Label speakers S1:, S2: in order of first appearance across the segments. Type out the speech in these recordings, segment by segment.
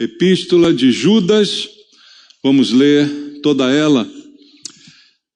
S1: Epístola de Judas, vamos ler toda ela.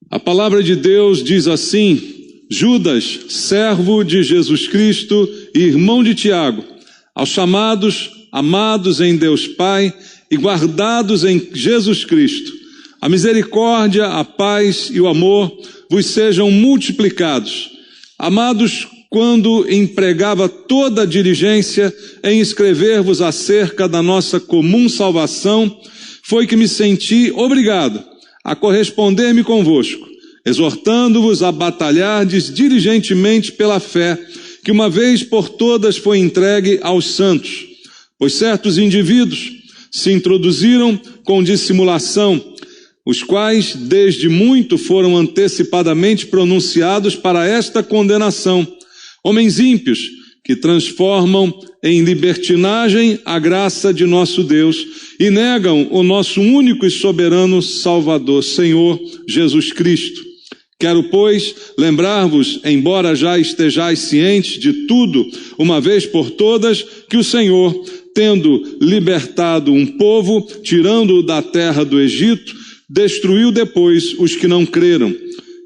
S1: A palavra de Deus diz assim: Judas, servo de Jesus Cristo e irmão de Tiago, aos chamados, amados em Deus Pai e guardados em Jesus Cristo, a misericórdia, a paz e o amor vos sejam multiplicados. Amados, quando empregava toda a diligência em escrever-vos acerca da nossa comum salvação, foi que me senti obrigado a corresponder-me convosco, exortando-vos a batalhardes diligentemente pela fé, que uma vez por todas foi entregue aos santos. Pois certos indivíduos se introduziram com dissimulação, os quais desde muito foram antecipadamente pronunciados para esta condenação, homens ímpios que transformam em libertinagem a graça de nosso Deus e negam o nosso único e soberano Salvador, Senhor Jesus Cristo. Quero, pois, lembrar-vos, embora já estejais cientes de tudo, uma vez por todas, que o Senhor, tendo libertado um povo, tirando-o da terra do Egito, destruiu depois os que não creram.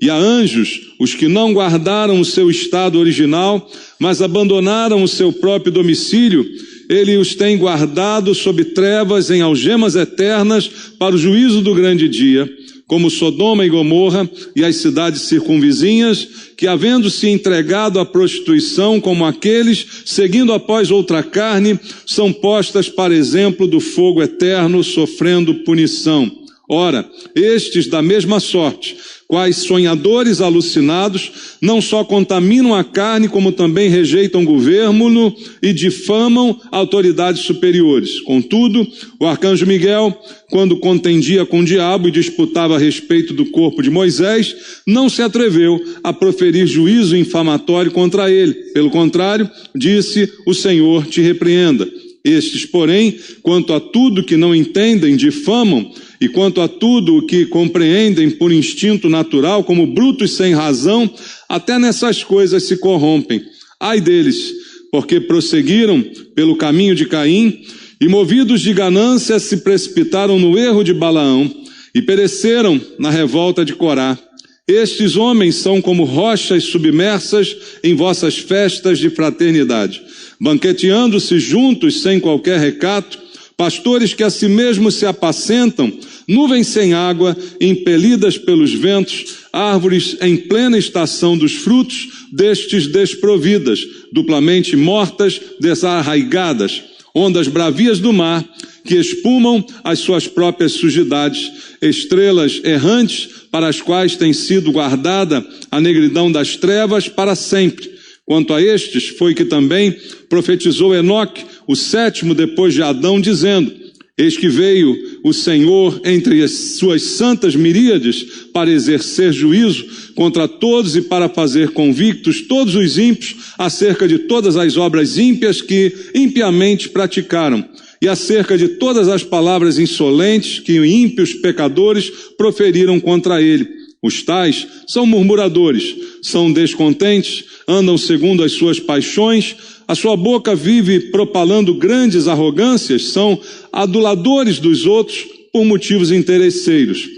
S1: E a anjos, os que não guardaram o seu estado original, mas abandonaram o seu próprio domicílio, ele os tem guardado sob trevas em algemas eternas para o juízo do grande dia, como Sodoma e Gomorra e as cidades circunvizinhas, que havendo se entregado à prostituição como aqueles, seguindo após outra carne, são postas para exemplo do fogo eterno, sofrendo punição. Ora, estes da mesma sorte, quais sonhadores alucinados, não só contaminam a carne, como também rejeitam o governo e difamam autoridades superiores. Contudo, o arcanjo Miguel, quando contendia com o diabo e disputava a respeito do corpo de Moisés, não se atreveu a proferir juízo infamatório contra ele. Pelo contrário, disse: o Senhor te repreenda. Estes, porém, quanto a tudo que não entendem, difamam, e quanto a tudo o que compreendem por instinto natural, como brutos sem razão, até nessas coisas se corrompem. Ai deles, porque prosseguiram pelo caminho de Caim, e movidos de ganância se precipitaram no erro de Balaão, e pereceram na revolta de Corá. Estes homens são como rochas submersas em vossas festas de fraternidade, banqueteando-se juntos sem qualquer recato, pastores que a si mesmos se apacentam, nuvens sem água, impelidas pelos ventos, árvores em plena estação dos frutos, destes desprovidas, duplamente mortas, desarraigadas, ondas bravias do mar, que espumam as suas próprias sujidades, estrelas errantes, para as quais tem sido guardada a negridão das trevas para sempre. Quanto a estes, foi que também profetizou Enoque, o sétimo depois de Adão, dizendo: eis que veio o Senhor entre as suas santas miríades para exercer juízo contra todos e para fazer convictos todos os ímpios acerca de todas as obras ímpias que impiamente praticaram, e acerca de todas as palavras insolentes que ímpios pecadores proferiram contra ele. Os tais são murmuradores, são descontentes, andam segundo as suas paixões, a sua boca vive propalando grandes arrogâncias, são aduladores dos outros por motivos interesseiros.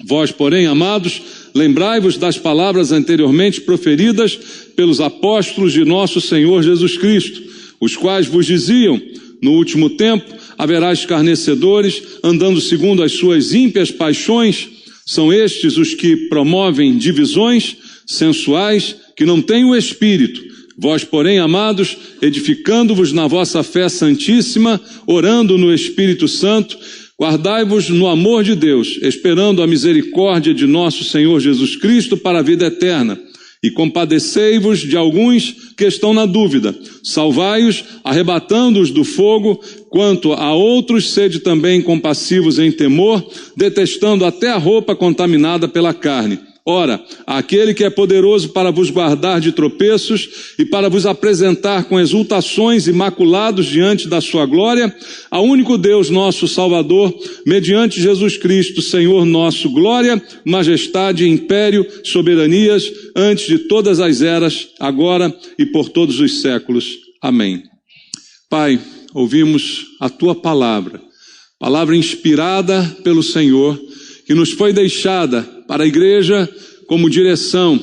S1: Vós, porém, amados, lembrai-vos das palavras anteriormente proferidas pelos apóstolos de nosso Senhor Jesus Cristo, os quais vos diziam: no último tempo haverá escarnecedores, andando segundo as suas ímpias paixões. São estes os que promovem divisões sensuais, que não têm o Espírito. Vós, porém, amados, edificando-vos na vossa fé santíssima, orando no Espírito Santo, guardai-vos no amor de Deus, esperando a misericórdia de nosso Senhor Jesus Cristo para a vida eterna. E compadecei-vos de alguns que estão na dúvida, salvai-os, arrebatando-os do fogo. Quanto a outros, sede também compassivos em temor, detestando até a roupa contaminada pela carne. Ora, aquele que é poderoso para vos guardar de tropeços e para vos apresentar com exultações imaculados diante da sua glória, ao único Deus nosso Salvador, mediante Jesus Cristo, Senhor nosso, glória, majestade, império, soberanias, antes de todas as eras, agora e por todos os séculos. Amém. Pai, ouvimos a Tua palavra, palavra inspirada pelo Senhor, que nos foi deixada para a igreja como direção,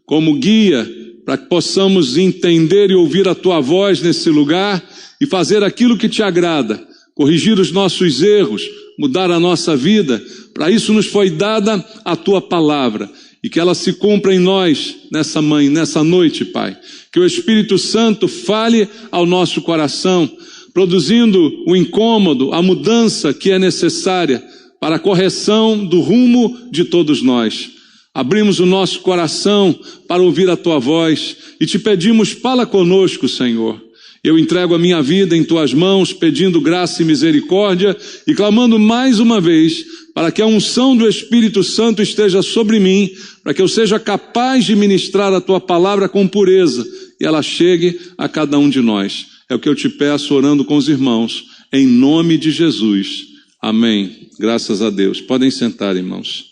S1: como guia, para que possamos entender e ouvir a Tua voz nesse lugar e fazer aquilo que Te agrada, corrigir os nossos erros, mudar a nossa vida. Para isso nos foi dada a Tua palavra e que ela se cumpra em nós nessa noite, Pai. Que o Espírito Santo fale ao nosso coração, produzindo o incômodo, a mudança que é necessária para a correção do rumo de todos nós. Abrimos o nosso coração para ouvir a Tua voz e Te pedimos, fala conosco, Senhor. Eu entrego a minha vida em Tuas mãos, pedindo graça e misericórdia e clamando mais uma vez para que a unção do Espírito Santo esteja sobre mim, para que eu seja capaz de ministrar a Tua palavra com pureza e ela chegue a cada um de nós. É o que eu Te peço orando com os irmãos, em nome de Jesus. Amém. Graças a Deus. Podem sentar, irmãos.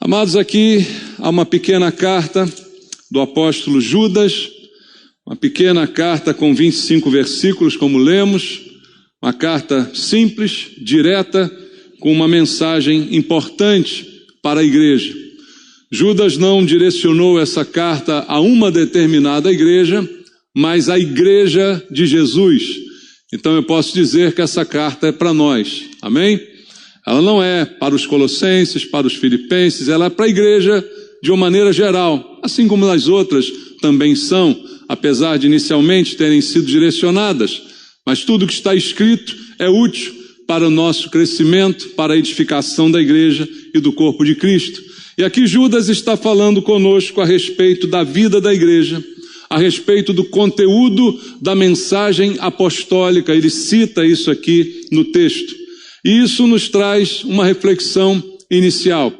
S1: Amados, aqui há uma pequena carta do apóstolo Judas, uma pequena carta com 25 versículos, como lemos, uma carta simples, direta, com uma mensagem importante para a igreja. Judas não direcionou essa carta a uma determinada igreja, mas à igreja de Jesus. Então eu posso dizer que essa carta é para nós, amém? Ela não é para os colossenses, para os filipenses, ela é para a igreja de uma maneira geral, assim como as outras também são, apesar de inicialmente terem sido direcionadas, mas tudo que está escrito é útil para o nosso crescimento, para a edificação da igreja e do corpo de Cristo. E aqui Judas está falando conosco a respeito da vida da igreja, a respeito do conteúdo da mensagem apostólica. Ele cita isso aqui no texto. E isso nos traz uma reflexão inicial.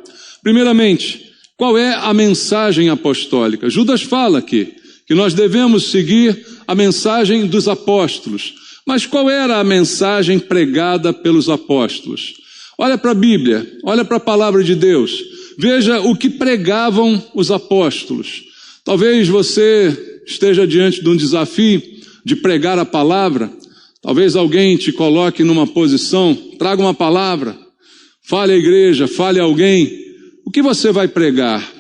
S1: Primeiramente, qual é a mensagem apostólica? Judas fala aqui que nós devemos seguir a mensagem dos apóstolos. Mas qual era a mensagem pregada pelos apóstolos? Olha para a Bíblia, olha para a palavra de Deus. Veja o que pregavam os apóstolos. Talvez você esteja diante de um desafio de pregar a palavra. Talvez alguém te coloque numa posição, traga uma palavra, fale à igreja, fale a alguém. O que você vai pregar?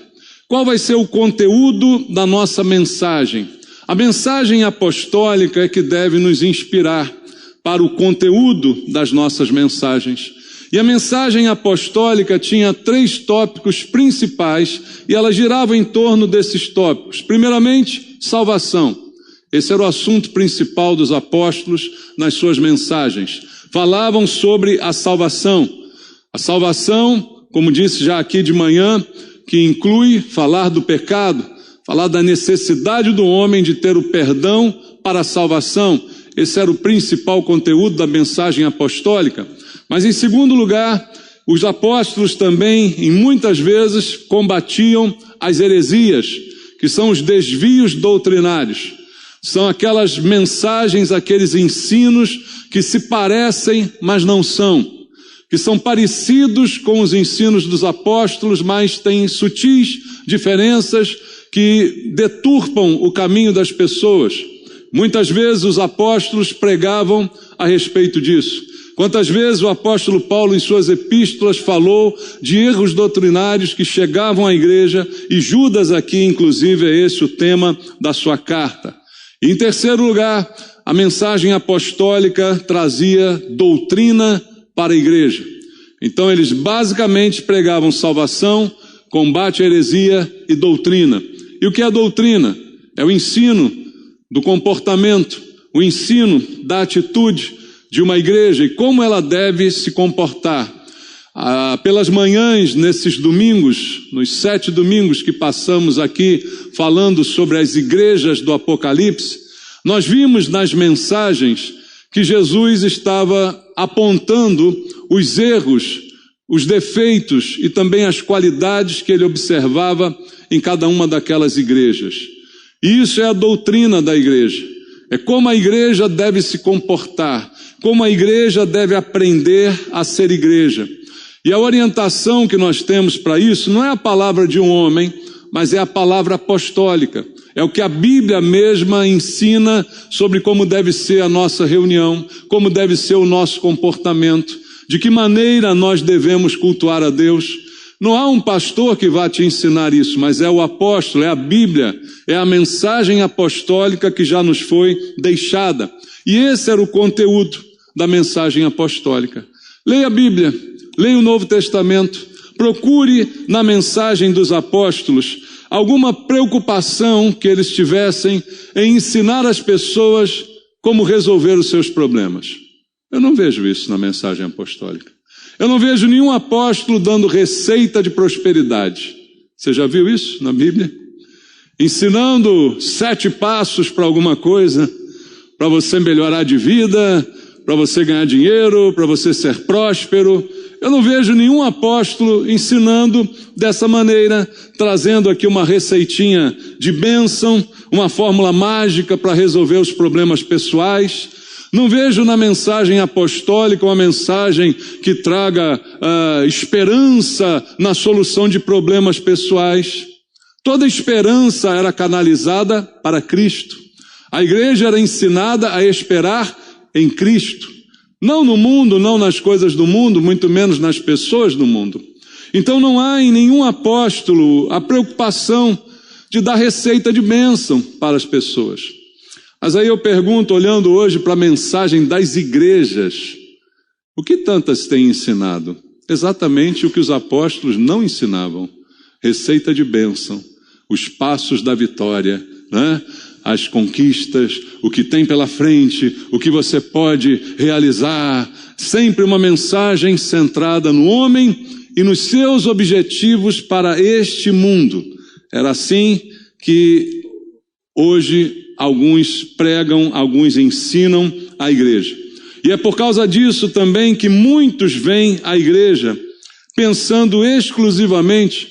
S1: Qual vai ser o conteúdo da nossa mensagem? A mensagem apostólica é que deve nos inspirar para o conteúdo das nossas mensagens. E a mensagem apostólica tinha 3 tópicos principais e ela girava em torno desses tópicos. Primeiramente, salvação. Esse era o assunto principal dos apóstolos nas suas mensagens. Falavam sobre a salvação. A salvação, como disse já aqui de manhã, que inclui falar do pecado, falar da necessidade do homem de ter o perdão para a salvação. Esse era o principal conteúdo da mensagem apostólica. Mas em segundo lugar, os apóstolos também, em muitas vezes, combatiam as heresias, que são os desvios doutrinários. São aquelas mensagens, aqueles ensinos que se parecem, mas não são. Que são parecidos com os ensinos dos apóstolos, mas têm sutis diferenças que deturpam o caminho das pessoas. Muitas vezes os apóstolos pregavam a respeito disso. Quantas vezes o apóstolo Paulo, em suas epístolas, falou de erros doutrinários que chegavam à igreja, e Judas aqui, inclusive, é esse o tema da sua carta. E, em terceiro lugar, a mensagem apostólica trazia doutrina para a igreja. Então eles basicamente pregavam salvação, combate à heresia e doutrina. E o que é a doutrina? É o ensino do comportamento, o ensino da atitude de uma igreja e como ela deve se comportar. Pelas manhãs, nesses domingos, nos 7 domingos que passamos aqui falando sobre as igrejas do Apocalipse, nós vimos nas mensagens que Jesus estava apontando os erros, os defeitos e também as qualidades que ele observava em cada uma daquelas igrejas. E isso é a doutrina da igreja. É como a igreja deve se comportar, como a igreja deve aprender a ser igreja. E a orientação que nós temos para isso não é a palavra de um homem, mas é a palavra apostólica. É o que a Bíblia mesma ensina sobre como deve ser a nossa reunião, como deve ser o nosso comportamento, de que maneira nós devemos cultuar a Deus. Não há um pastor que vá te ensinar isso, mas é o apóstolo, é a Bíblia, é a mensagem apostólica que já nos foi deixada. E esse era o conteúdo da mensagem apostólica. Leia a Bíblia, leia o Novo Testamento, procure na mensagem dos apóstolos alguma preocupação que eles tivessem em ensinar as pessoas como resolver os seus problemas. Eu não vejo isso na mensagem apostólica. Eu não vejo nenhum apóstolo dando receita de prosperidade. Você já viu isso na Bíblia? Ensinando 7 passos para alguma coisa, para você melhorar de vida, para você ganhar dinheiro, para você ser próspero. Eu não vejo nenhum apóstolo ensinando dessa maneira, trazendo aqui uma receitinha de bênção, uma fórmula mágica para resolver os problemas pessoais. Não vejo na mensagem apostólica uma mensagem que traga esperança na solução de problemas pessoais. Toda esperança era canalizada para Cristo. A igreja era ensinada a esperar em Cristo. Não no mundo, não nas coisas do mundo, muito menos nas pessoas do mundo. Então não há em nenhum apóstolo a preocupação de dar receita de bênção para as pessoas. Mas aí eu pergunto, olhando hoje para a mensagem das igrejas, o que tantas têm ensinado? Exatamente o que os apóstolos não ensinavam. Receita de bênção, os passos da vitória, né? As conquistas, o que tem pela frente, o que você pode realizar. Sempre uma mensagem centrada no homem e nos seus objetivos para este mundo. Era assim que hoje alguns pregam, alguns ensinam a igreja. E é por causa disso também que muitos vêm à igreja pensando exclusivamente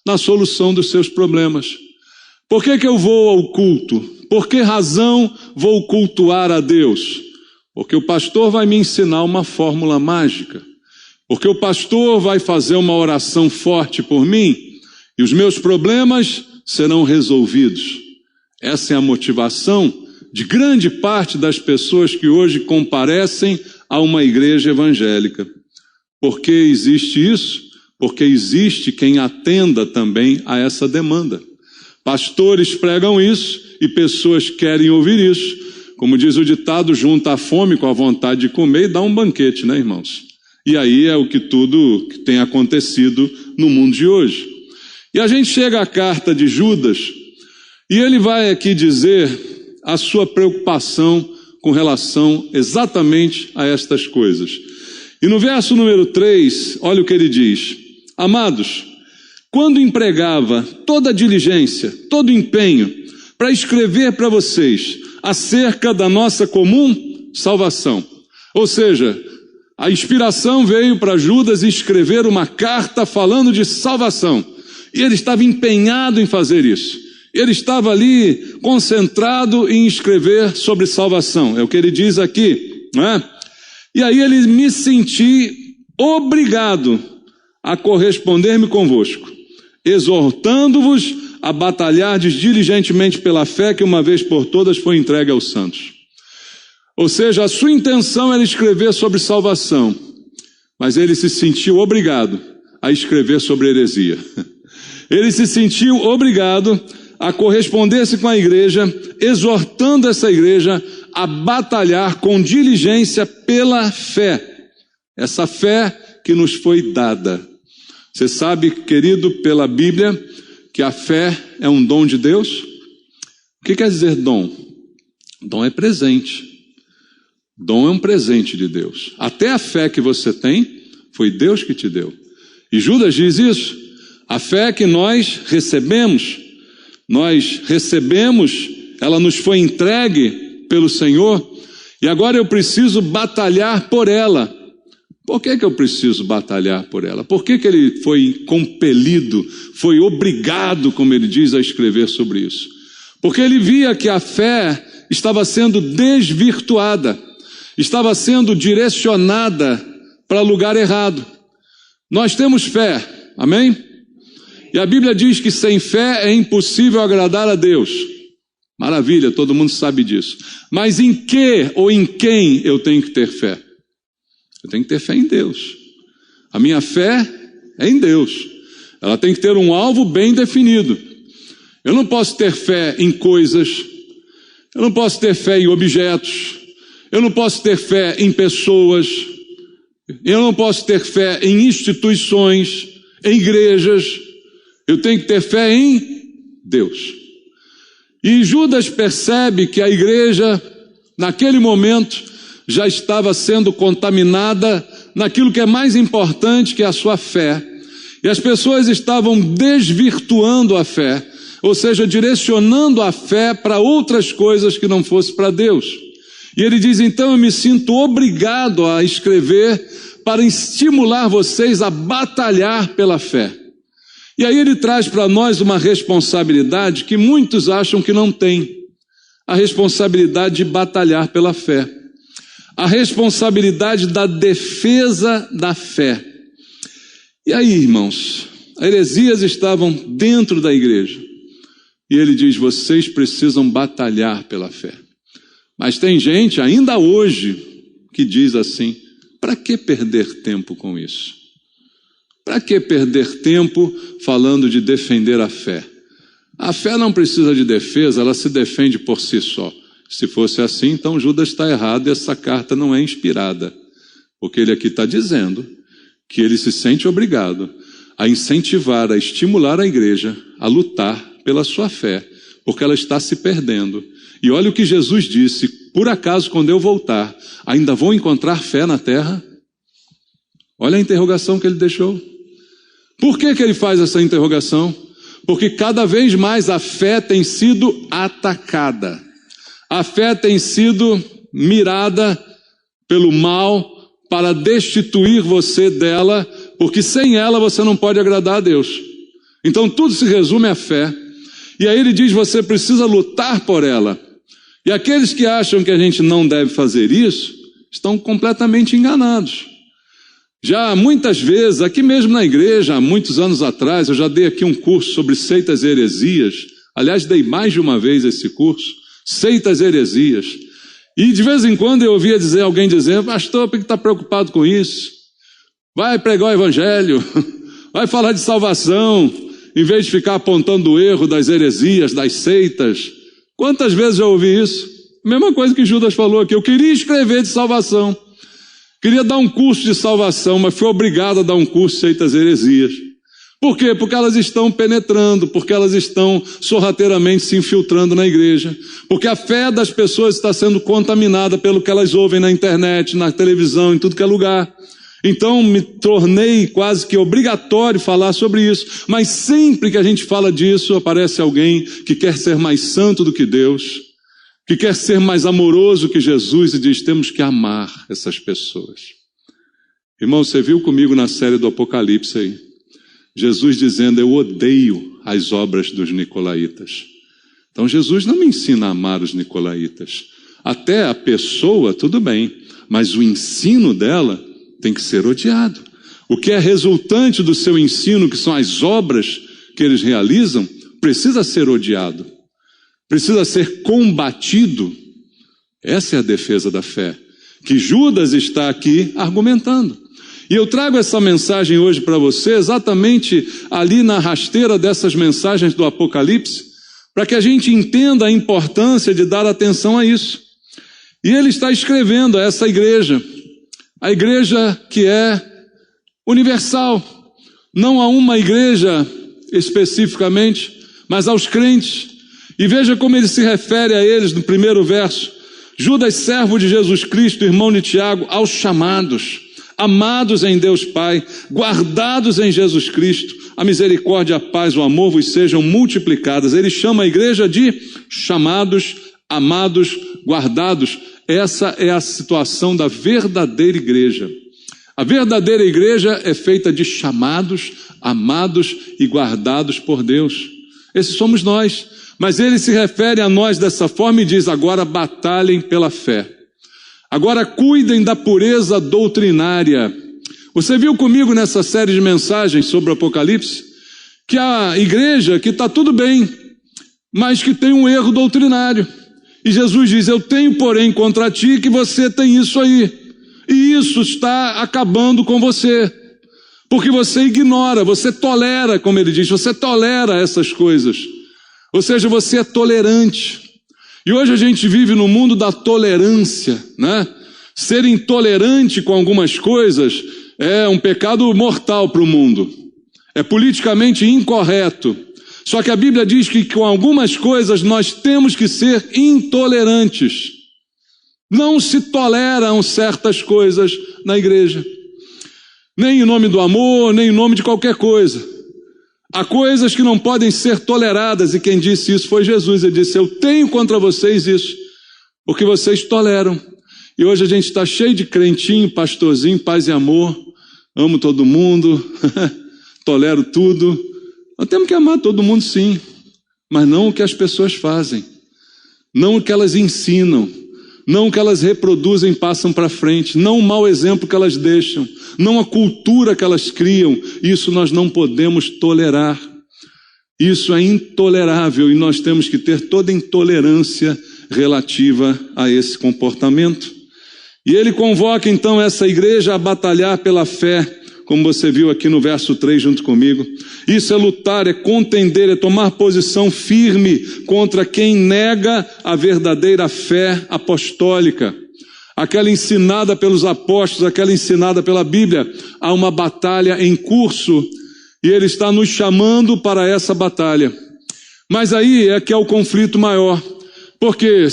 S1: na solução dos seus problemas. Por que eu vou ao culto? Por que razão vou cultuar a Deus? Porque o pastor vai me ensinar uma fórmula mágica. Porque o pastor vai fazer uma oração forte por mim e os meus problemas serão resolvidos. Essa é a motivação de grande parte das pessoas que hoje comparecem a uma igreja evangélica. Por que existe isso? Porque existe quem atenda também a essa demanda. Pastores pregam isso e pessoas querem ouvir isso. Como diz o ditado, junta a fome com a vontade de comer e dá um banquete, né, irmãos? E aí é o que tudo que tem acontecido no mundo de hoje. E a gente chega à carta de Judas e ele vai aqui dizer a sua preocupação com relação exatamente a estas coisas. E no verso número 3, olha o que ele diz: Amados, quando empregava toda a diligência, todo o empenho para escrever para vocês acerca da nossa comum salvação. Ou seja, a inspiração veio para Judas escrever uma carta falando de salvação. E ele estava empenhado em fazer isso. Ele estava ali concentrado em escrever sobre salvação. É o que ele diz aqui, não é? E aí ele me senti obrigado a corresponder-me convosco, exortando-vos a batalhardes diligentemente pela fé que uma vez por todas foi entregue aos santos. Ou seja, a sua intenção era escrever sobre salvação, mas ele se sentiu obrigado a escrever sobre heresia. Ele se sentiu obrigado a corresponder-se com a igreja, exortando essa igreja a batalhar com diligência pela fé. Essa fé que nos foi dada. Você sabe, querido, pela Bíblia, que a fé é um dom de Deus? O que quer dizer dom? Dom é presente. Dom é um presente de Deus. Até a fé que você tem, foi Deus que te deu. E Judas diz isso. A fé que nós recebemos, ela nos foi entregue pelo Senhor, e agora eu preciso batalhar por ela. Por que eu preciso batalhar por ela? Por que ele foi compelido, foi obrigado, como ele diz, a escrever sobre isso? Porque ele via que a fé estava sendo desvirtuada, estava sendo direcionada para lugar errado. Nós temos fé, amém? E a Bíblia diz que sem fé é impossível agradar a Deus. Maravilha, todo mundo sabe disso. Mas em que ou em quem eu tenho que ter fé? Eu tenho que ter fé em Deus. A minha fé é em Deus. Ela tem que ter um alvo bem definido. Eu não posso ter fé em coisas, eu não posso ter fé em objetos, eu não posso ter fé em pessoas, eu não posso ter fé em instituições, em igrejas. Eu tenho que ter fé em Deus. E Judas percebe que a igreja, naquele momento, já estava sendo contaminada naquilo que é mais importante, que é a sua fé. E as pessoas estavam desvirtuando a fé, ou seja, direcionando a fé para outras coisas que não fosse para Deus. E ele diz, então eu me sinto obrigado a escrever para estimular vocês a batalhar pela fé. E aí ele traz para nós uma responsabilidade que muitos acham que não tem. A responsabilidade de batalhar pela fé. A responsabilidade da defesa da fé. E aí, irmãos, heresias estavam dentro da igreja. E ele diz, vocês precisam batalhar pela fé. Mas tem gente, ainda hoje, que diz assim, para que perder tempo com isso? Para que perder tempo falando de defender a fé? A fé não precisa de defesa, ela se defende por si só. Se fosse assim, então Judas está errado e essa carta não é inspirada. Porque ele aqui está dizendo que ele se sente obrigado a incentivar, a estimular a igreja a lutar pela sua fé, porque ela está se perdendo. E olha o que Jesus disse, por acaso quando eu voltar, ainda vou encontrar fé na terra? Olha a interrogação que ele deixou. Por que ele faz essa interrogação? Porque cada vez mais a fé tem sido atacada. A fé tem sido mirada pelo mal para destituir você dela, porque sem ela você não pode agradar a Deus. Então tudo se resume à fé. E aí ele diz, você precisa lutar por ela. E aqueles que acham que a gente não deve fazer isso, estão completamente enganados. Já muitas vezes, aqui mesmo na igreja, há muitos anos atrás, eu já dei aqui um curso sobre seitas e heresias. Aliás, dei mais de uma vez esse curso, seitas e heresias. E de vez em quando eu ouvia alguém dizer, pastor, por que está preocupado com isso? Vai pregar o evangelho, vai falar de salvação, em vez de ficar apontando o erro das heresias, das seitas. Quantas vezes já ouvi isso? Mesma coisa que Judas falou aqui, eu queria escrever de salvação. Queria dar um curso de salvação, mas fui obrigado a dar um curso de seitas e heresias. Por quê? Porque elas estão penetrando, porque elas estão sorrateiramente se infiltrando na igreja. Porque a fé das pessoas está sendo contaminada pelo que elas ouvem na internet, na televisão, em tudo que é lugar. Então me tornei quase que obrigatório falar sobre isso. Mas sempre que a gente fala disso, aparece alguém que quer ser mais santo do que Deus, que quer ser mais amoroso que Jesus e diz, temos que amar essas pessoas. Irmão, você viu comigo na série do Apocalipse aí? Jesus dizendo, eu odeio as obras dos nicolaítas. Então Jesus não me ensina a amar os nicolaítas. Até a pessoa, tudo bem, mas o ensino dela tem que ser odiado. O que é resultante do seu ensino, que são as obras que eles realizam, precisa ser odiado. Precisa ser combatido. Essa é a defesa da fé, que Judas está aqui argumentando. E eu trago essa mensagem hoje para você, exatamente ali na rasteira dessas mensagens do Apocalipse, para que a gente entenda a importância de dar atenção a isso. E ele está escrevendo a essa igreja, a igreja que é universal, não a uma igreja especificamente, mas aos crentes. E veja como ele se refere a eles no primeiro verso. Judas, servo de Jesus Cristo, irmão de Tiago, aos chamados, amados em Deus Pai, guardados em Jesus Cristo, a misericórdia, a paz, o amor vos sejam multiplicadas. Ele chama a igreja de chamados, amados, guardados. Essa é a situação da verdadeira igreja. A verdadeira igreja é feita de chamados, amados e guardados por Deus. Esses somos nós. Mas ele se refere a nós dessa forma e diz, agora batalhem pela fé. Agora cuidem da pureza doutrinária. Você viu comigo nessa série de mensagens sobre o Apocalipse que a igreja, que está tudo bem, mas que tem um erro doutrinário. E Jesus diz, eu tenho, porém, contra ti que você tem isso aí. E isso está acabando com você. Porque você ignora, você tolera, como ele diz, você tolera essas coisas. Ou seja, você é tolerante. E hoje a gente vive no mundo da tolerância, né? Ser intolerante com algumas coisas é um pecado mortal para o mundo. É politicamente incorreto. Só que a Bíblia diz que com algumas coisas nós temos que ser intolerantes. Não se toleram certas coisas na igreja. Nem em nome do amor, nem em nome de qualquer coisa. Há coisas que não podem ser toleradas, e quem disse isso foi Jesus. Ele disse, eu tenho contra vocês isso, porque vocês toleram. E hoje a gente está cheio de crentinho, pastorzinho, paz e amor, amo todo mundo, tolero tudo. Nós temos que amar todo mundo sim, mas não o que as pessoas fazem, não o que elas ensinam, não o que elas reproduzem, passam para frente, não o mau exemplo que elas deixam, não a cultura que elas criam. Isso nós não podemos tolerar. Isso é intolerável e nós temos que ter toda intolerância relativa a esse comportamento. E ele convoca então essa igreja a batalhar pela fé, como você viu aqui no verso 3 junto comigo. Isso é lutar, é contender, é tomar posição firme contra quem nega a verdadeira fé apostólica. Aquela ensinada pelos apóstolos, aquela ensinada pela Bíblia. Há uma batalha em curso e ele está nos chamando para essa batalha. Mas aí é que é o conflito maior. Porque,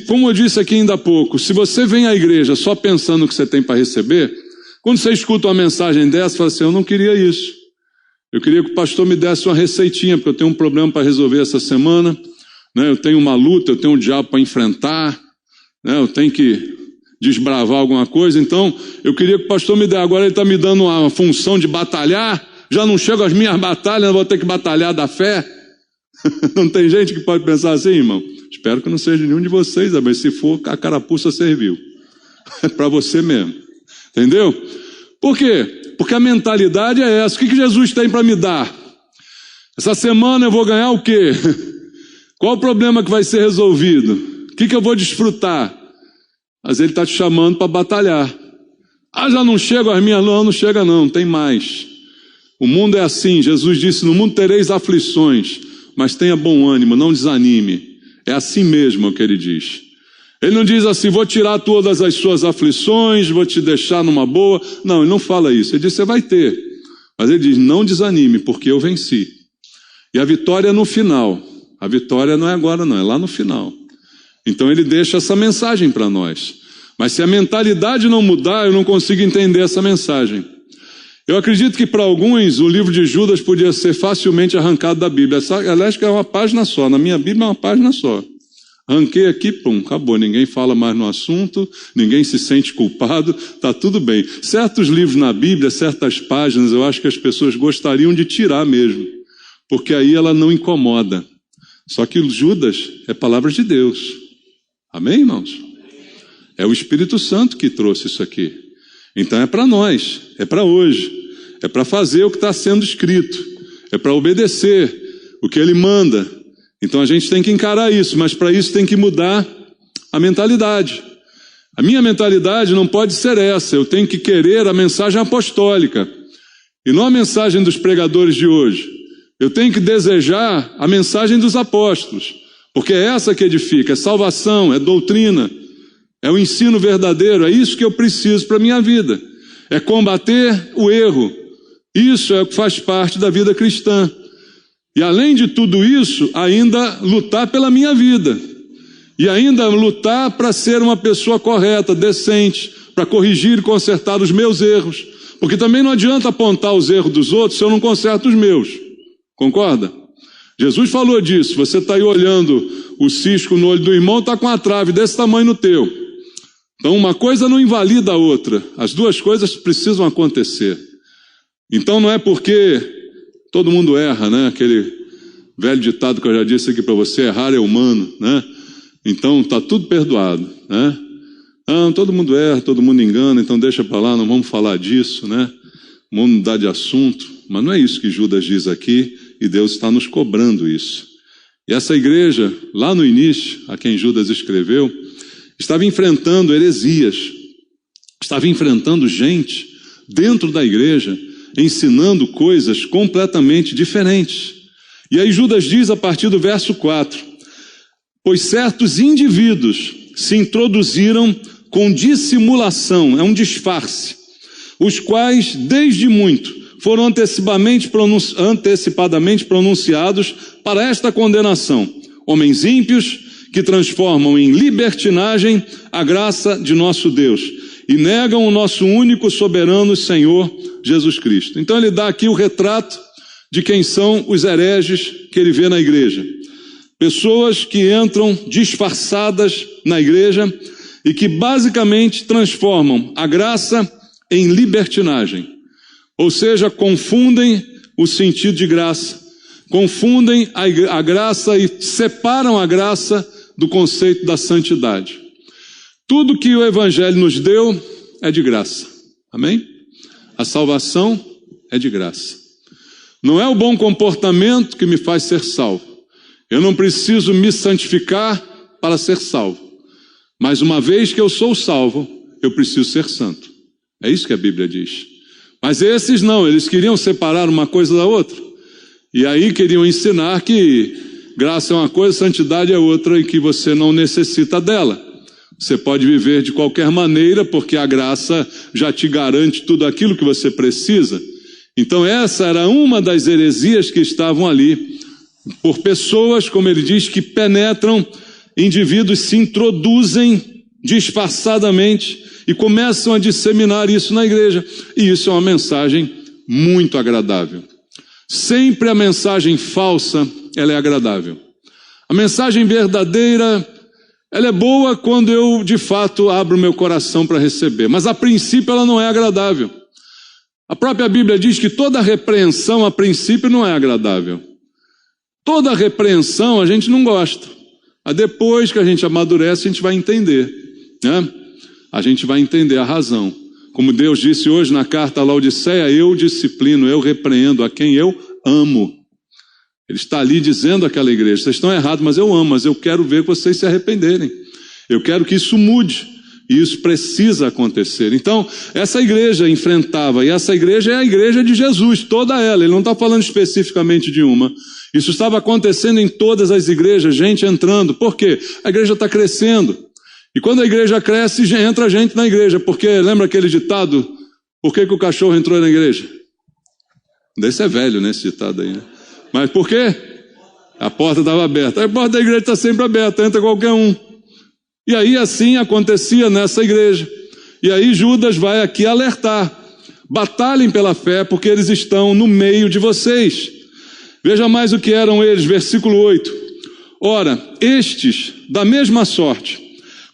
S1: como eu disse aqui ainda há pouco, se você vem à igreja só pensando no que você tem para receber, quando você escuta uma mensagem dessa, você fala assim, eu não queria isso. Eu queria que o pastor me desse uma receitinha, porque eu tenho um problema para resolver essa semana, né? Eu tenho uma luta, eu tenho um diabo para enfrentar, né? Eu tenho que desbravar alguma coisa, então eu queria que o pastor me desse. Agora ele está me dando uma função de batalhar, já não chego às minhas batalhas, eu vou ter que batalhar da fé. Não tem gente que pode pensar assim, irmão? Espero que não seja nenhum de vocês, mas se for, a carapuça serviu. É para você mesmo. Entendeu? Por quê? Porque a mentalidade é essa. O que Jesus tem para me dar? Essa semana eu vou ganhar o quê? Qual o problema que vai ser resolvido? O que eu vou desfrutar? Mas ele está te chamando para batalhar. Ah, já não chego às minhas... Não chega não, tem mais. O mundo é assim. Jesus disse, no mundo tereis aflições, mas tenha bom ânimo, não desanime. É assim mesmo o que ele diz. Ele não diz assim, vou tirar todas as suas aflições, vou te deixar numa boa. Não, ele não fala isso. Ele diz, você vai ter. Mas ele diz, não desanime, porque eu venci. E a vitória é no final. A vitória não é agora não, é lá no final. Então ele deixa essa mensagem para nós. Mas se a mentalidade não mudar, eu não consigo entender essa mensagem. Eu acredito que para alguns o livro de Judas podia ser facilmente arrancado da Bíblia. Aliás, que é uma página só. Na minha Bíblia é uma página só. Arranquei aqui, pum, acabou. Ninguém fala mais no assunto, ninguém se sente culpado, está tudo bem. Certos livros na Bíblia, certas páginas, eu acho que as pessoas gostariam de tirar mesmo, porque aí ela não incomoda. Só que Judas é palavra de Deus. Amém, irmãos? É o Espírito Santo que trouxe isso aqui. Então é para nós, é para hoje, é para fazer o que está sendo escrito, é para obedecer o que ele manda. Então a gente tem que encarar isso, mas para isso tem que mudar a mentalidade. A minha mentalidade não pode ser essa, eu tenho que querer a mensagem apostólica, e não a mensagem dos pregadores de hoje. Eu tenho que desejar a mensagem dos apóstolos, porque é essa que edifica, é salvação, é doutrina, é o ensino verdadeiro, é isso que eu preciso para a minha vida. É combater o erro. Isso é o que faz parte da vida cristã. E além de tudo isso, ainda lutar pela minha vida. E ainda lutar para ser uma pessoa correta, decente, para corrigir e consertar os meus erros. Porque também não adianta apontar os erros dos outros se eu não conserto os meus. Concorda? Jesus falou disso. Você está aí olhando o cisco no olho do irmão, está com a trave desse tamanho no teu. Então uma coisa não invalida a outra, as duas coisas precisam acontecer. Então não é porque todo mundo erra, né? Aquele velho ditado que eu já disse aqui para você, errar é humano, né? Então está tudo perdoado, né? Não, todo mundo erra, todo mundo engana, então deixa para lá, não vamos falar disso, né? Vamos mudar de assunto. Mas não é isso que Judas diz aqui, e Deus está nos cobrando isso. E essa igreja, lá no início, a quem Judas escreveu, estava enfrentando heresias, estava enfrentando gente dentro da igreja, ensinando coisas completamente diferentes. E aí Judas diz a partir do verso 4, pois certos indivíduos se introduziram com dissimulação, é um disfarce, os quais desde muito foram antecipadamente pronunciados para esta condenação, homens ímpios que transformam em libertinagem a graça de nosso Deus e negam o nosso único soberano Senhor Jesus Cristo. Então ele dá aqui o retrato de quem são os hereges que ele vê na igreja. Pessoas que entram disfarçadas na igreja e que basicamente transformam a graça em libertinagem. Ou seja, confundem o sentido de graça, confundem a graça e separam a graça do conceito da santidade. Tudo que o Evangelho nos deu é de graça. Amém? A salvação é de graça. Não é o bom comportamento que me faz ser salvo. Eu não preciso me santificar para ser salvo. Mas uma vez que eu sou salvo, eu preciso ser santo. É isso que a Bíblia diz. Mas esses não, eles queriam separar uma coisa da outra. E aí queriam ensinar que graça é uma coisa, santidade é outra e que você não necessita dela. Você pode viver de qualquer maneira porque a graça já te garante tudo aquilo que você precisa. Então essa era uma das heresias que estavam ali. Por pessoas, como ele diz, que penetram, indivíduos se introduzem disfarçadamente e começam a disseminar isso na igreja. E isso é uma mensagem muito agradável. Sempre a mensagem falsa, ela é agradável. A mensagem verdadeira, ela é boa quando eu, de fato, abro meu coração para receber. Mas, a princípio, ela não é agradável. A própria Bíblia diz que toda repreensão, a princípio, não é agradável. Toda repreensão a gente não gosta. Mas depois que a gente amadurece, a gente vai entender, né? A gente vai entender a razão. Como Deus disse hoje na carta a Laodiceia, eu disciplino, eu repreendo a quem eu amo. Ele está ali dizendo àquela igreja, vocês estão errados, mas eu amo, mas eu quero ver vocês se arrependerem. Eu quero que isso mude, e isso precisa acontecer. Então, essa igreja enfrentava, e essa igreja é a igreja de Jesus, toda ela, ele não está falando especificamente de uma. Isso estava acontecendo em todas as igrejas, gente entrando. Por quê? A igreja está crescendo. E quando a igreja cresce, entra gente na igreja. Porque, lembra aquele ditado? Por que o cachorro entrou na igreja? Desse é velho, né, esse ditado aí, né? Mas por quê? A porta estava aberta. A porta da igreja está sempre aberta, entra qualquer um. E aí assim acontecia nessa igreja. E aí Judas vai aqui alertar. Batalhem pela fé, porque eles estão no meio de vocês. Veja mais o que eram eles, versículo 8. Ora, estes, da mesma sorte,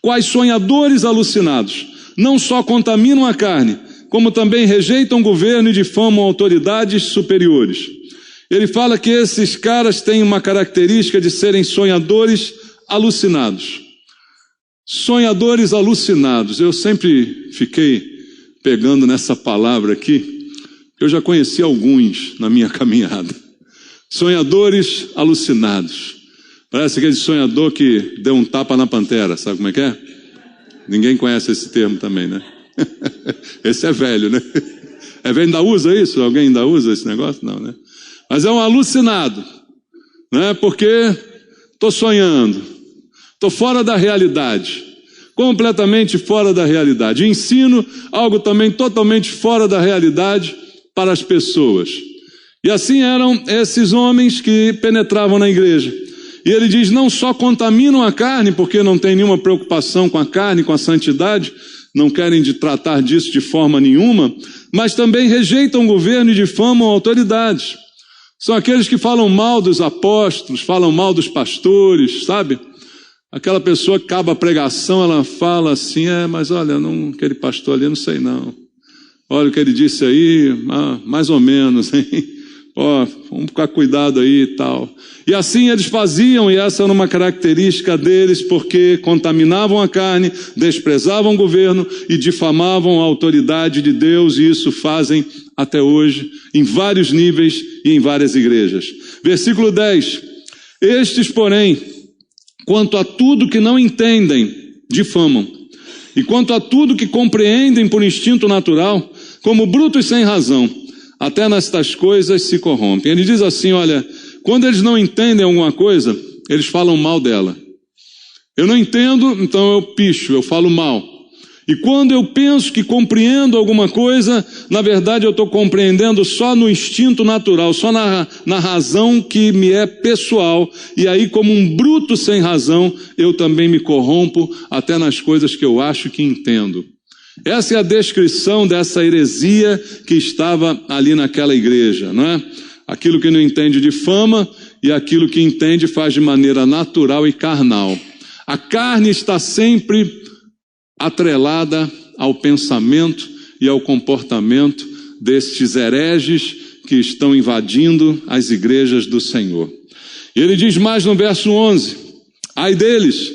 S1: quais sonhadores alucinados, não só contaminam a carne, como também rejeitam o governo e difamam autoridades superiores. Ele fala que esses caras têm uma característica de serem sonhadores alucinados. Sonhadores alucinados. Eu sempre fiquei pegando nessa palavra aqui. Eu já conheci alguns na minha caminhada. Sonhadores alucinados. Parece aquele sonhador que deu um tapa na pantera, sabe como é que é? Ninguém conhece esse termo também, né? Esse é velho, né? É velho, ainda usa isso? Alguém ainda usa esse negócio? Não, né? Mas é um alucinado, né? Porque estou sonhando, estou fora da realidade, completamente fora da realidade. Ensino algo também totalmente fora da realidade para as pessoas. E assim eram esses homens que penetravam na igreja. E ele diz, não só contaminam a carne, porque não tem nenhuma preocupação com a carne, com a santidade, não querem tratar disso de forma nenhuma, mas também rejeitam o governo e difamam autoridades. São aqueles que falam mal dos apóstolos, falam mal dos pastores, sabe? Aquela pessoa que acaba a pregação, ela fala assim, mas olha, aquele pastor ali, não sei não. Olha o que ele disse aí, mais ou menos, hein? Vamos ficar cuidado aí e tal. E assim eles faziam, e essa era uma característica deles, porque contaminavam a carne, desprezavam o governo e difamavam a autoridade de Deus, e isso fazem até hoje, em vários níveis e em várias igrejas. Versículo 10. Estes, porém, quanto a tudo que não entendem, difamam. E quanto a tudo que compreendem por instinto natural, como brutos sem razão, até nestas coisas se corrompem. Ele diz assim, olha, quando eles não entendem alguma coisa, eles falam mal dela. Eu não entendo, então eu picho, eu falo mal. E quando eu penso que compreendo alguma coisa, na verdade eu estou compreendendo só no instinto natural, só na razão que me é pessoal. E aí, como um bruto sem razão, eu também me corrompo até nas coisas que eu acho que entendo. Essa é a descrição dessa heresia que estava ali naquela igreja, não é? Aquilo que não entende difama e aquilo que entende faz de maneira natural e carnal. A carne está sempre atrelada ao pensamento e ao comportamento destes hereges que estão invadindo as igrejas do Senhor. E ele diz mais no verso 11, ai deles,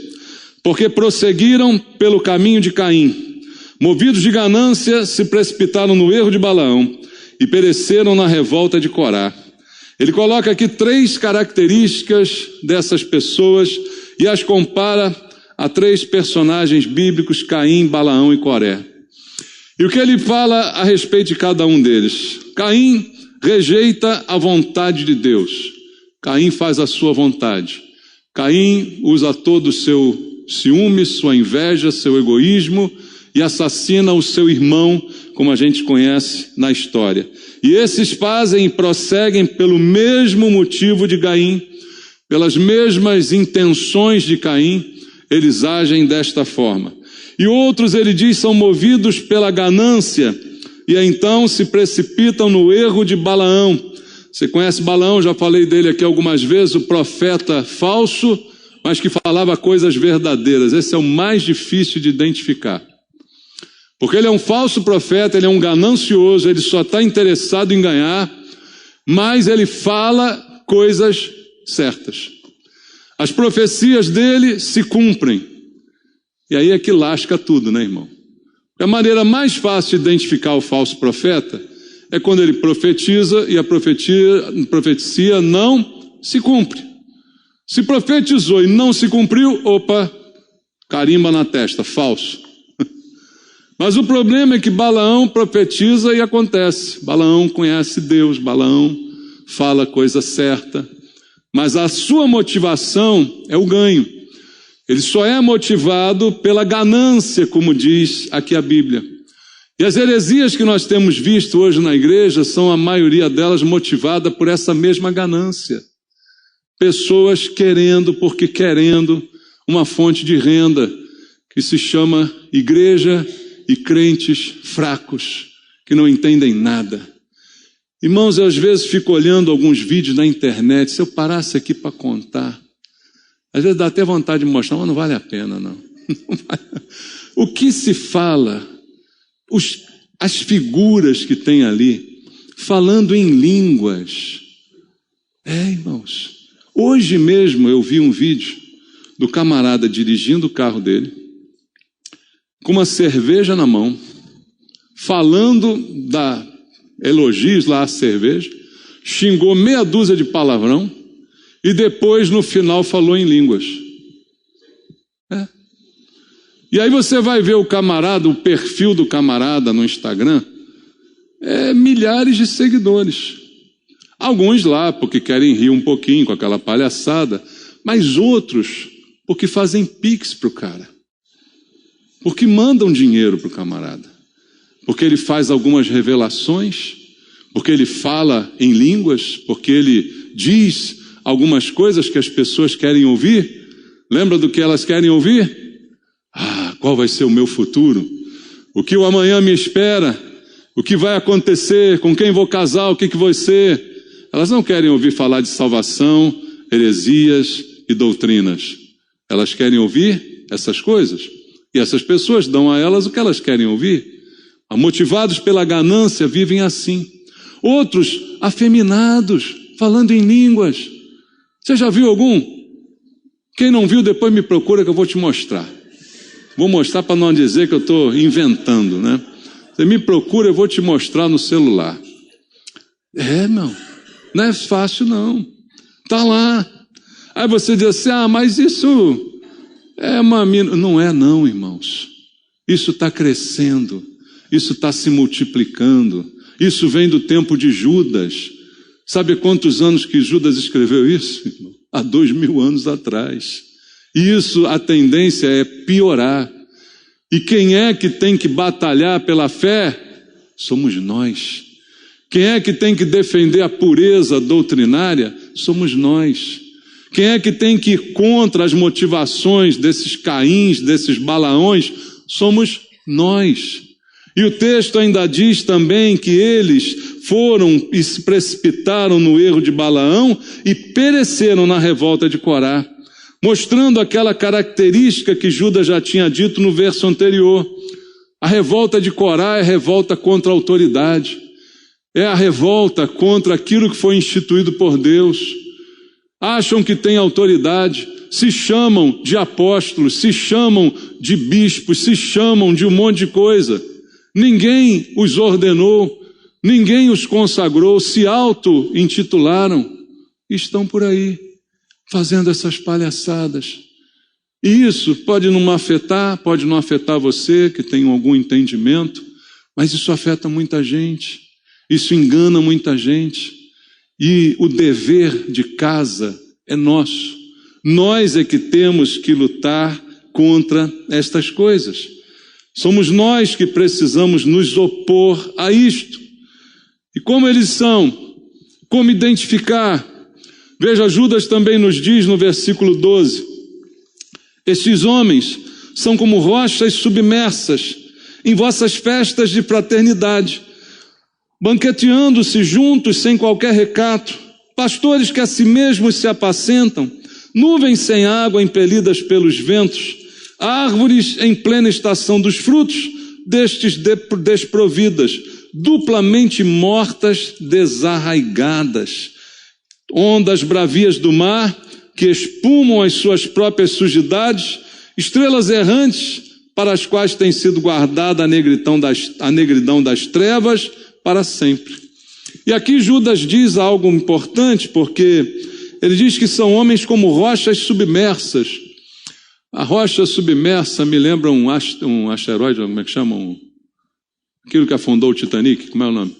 S1: porque prosseguiram pelo caminho de Caim, movidos de ganância, se precipitaram no erro de Balaão e pereceram na revolta de Corá. Ele coloca aqui 3 características dessas pessoas e as compara a 3 personagens bíblicos, Caim, Balaão e Coré. E o que ele fala a respeito de cada um deles? Caim rejeita a vontade de Deus. Caim faz a sua vontade. Caim usa todo o seu ciúme, sua inveja, seu egoísmo e assassina o seu irmão, como a gente conhece na história. E esses fazem e prosseguem pelo mesmo motivo de Caim, pelas mesmas intenções de Caim, eles agem desta forma. E outros, ele diz, são movidos pela ganância e então se precipitam no erro de Balaão. Você conhece Balaão, já falei dele aqui algumas vezes, o profeta falso, mas que falava coisas verdadeiras. Esse é o mais difícil de identificar. Porque ele é um falso profeta, ele é um ganancioso, ele só está interessado em ganhar, mas ele fala coisas certas. As profecias dele se cumprem. E aí é que lasca tudo, né, irmão? A maneira mais fácil de identificar o falso profeta é quando ele profetiza e a profecia não se cumpre. Se profetizou e não se cumpriu, opa, carimba na testa, falso. Mas o problema é que Balaão profetiza e acontece. Balaão conhece Deus, Balaão fala a coisa certa. Mas a sua motivação é o ganho. Ele só é motivado pela ganância, como diz aqui a Bíblia. E as heresias que nós temos visto hoje na igreja são a maioria delas motivada por essa mesma ganância. Pessoas querendo, porque querendo, uma fonte de renda que se chama igreja e crentes fracos, que não entendem nada. Irmãos, eu às vezes fico olhando alguns vídeos na internet, se eu parasse aqui para contar, às vezes dá até vontade de mostrar, mas não vale a pena, não. O que se fala, as figuras que tem ali, falando em línguas. Irmãos, hoje mesmo eu vi um vídeo do camarada dirigindo o carro dele, com uma cerveja na mão, falando elogios lá à cerveja, xingou meia dúzia de palavrão e depois no final falou em línguas. E aí você vai ver o camarada, o perfil do camarada no Instagram, milhares de seguidores. Alguns lá porque querem rir um pouquinho com aquela palhaçada, mas outros porque fazem pix pro cara. Porque mandam dinheiro para o camarada, porque ele faz algumas revelações, porque ele fala em línguas, porque ele diz algumas coisas que as pessoas querem ouvir. Lembra do que elas querem ouvir? Qual vai ser o meu futuro? O que o amanhã me espera? O que vai acontecer? Com quem vou casar? O que vou ser? Elas não querem ouvir falar de salvação, heresias e doutrinas. Elas querem ouvir essas coisas. E essas pessoas dão a elas o que elas querem ouvir. Motivados pela ganância, vivem assim. Outros, afeminados, falando em línguas. Você já viu algum? Quem não viu, depois me procura que eu vou te mostrar. Vou mostrar para não dizer que eu estou inventando, né? Você me procura, eu vou te mostrar no celular. Não é fácil não. Está lá. Aí você diz assim, mas isso é uma mina. Não é não, irmãos. Isso está crescendo. Isso está se multiplicando. Isso vem do tempo de Judas. Sabe há quantos anos que Judas escreveu isso? Há 2000 anos atrás. E isso, a tendência é piorar. E quem é que tem que batalhar pela fé? Somos nós. Quem é que tem que defender a pureza doutrinária? Somos nós. Quem é que tem que ir contra as motivações desses Caíns, desses Balaões? Somos nós. E o texto ainda diz também que eles foram e se precipitaram no erro de Balaão e pereceram na revolta de Corá, mostrando aquela característica que Judas já tinha dito no verso anterior. A revolta de Corá é revolta contra a autoridade, é a revolta contra aquilo que foi instituído por Deus. Acham que têm autoridade, se chamam de apóstolos, se chamam de bispos, se chamam de um monte de coisa. Ninguém os ordenou, ninguém os consagrou, se auto-intitularam, estão por aí, fazendo essas palhaçadas. E isso pode não afetar você que tem algum entendimento, mas isso afeta muita gente, isso engana muita gente. E o dever de casa é nosso. Nós é que temos que lutar contra estas coisas. Somos nós que precisamos nos opor a isto. E como eles são? Como identificar? Veja, Judas também nos diz no versículo 12: estes homens são como rochas submersas em vossas festas de fraternidade, banqueteando-se juntos sem qualquer recato, pastores que a si mesmos se apacentam, nuvens sem água impelidas pelos ventos, árvores em plena estação dos frutos, destes desprovidas, duplamente mortas, desarraigadas, ondas bravias do mar, que espumam as suas próprias sujidades, estrelas errantes, para as quais tem sido guardada a negridão das trevas para sempre. E aqui Judas diz algo importante, porque ele diz que são homens como rochas submersas. A rocha submersa me lembra um asteroide, como é que chamam? Aquilo que afundou o Titanic, como é o nome?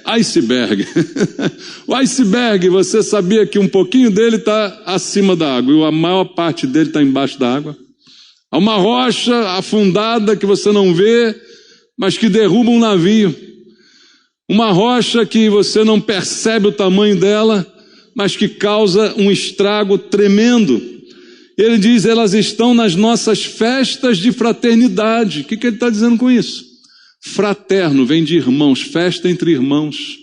S1: Iceberg. O iceberg, você sabia que um pouquinho dele está acima da água e a maior parte dele está embaixo da água? Há uma rocha afundada que você não vê, mas que derruba um navio. Uma rocha que você não percebe o tamanho dela, mas que causa um estrago tremendo. Ele diz, elas estão nas nossas festas de fraternidade. O que ele está dizendo com isso? Fraterno vem de irmãos, festa entre irmãos.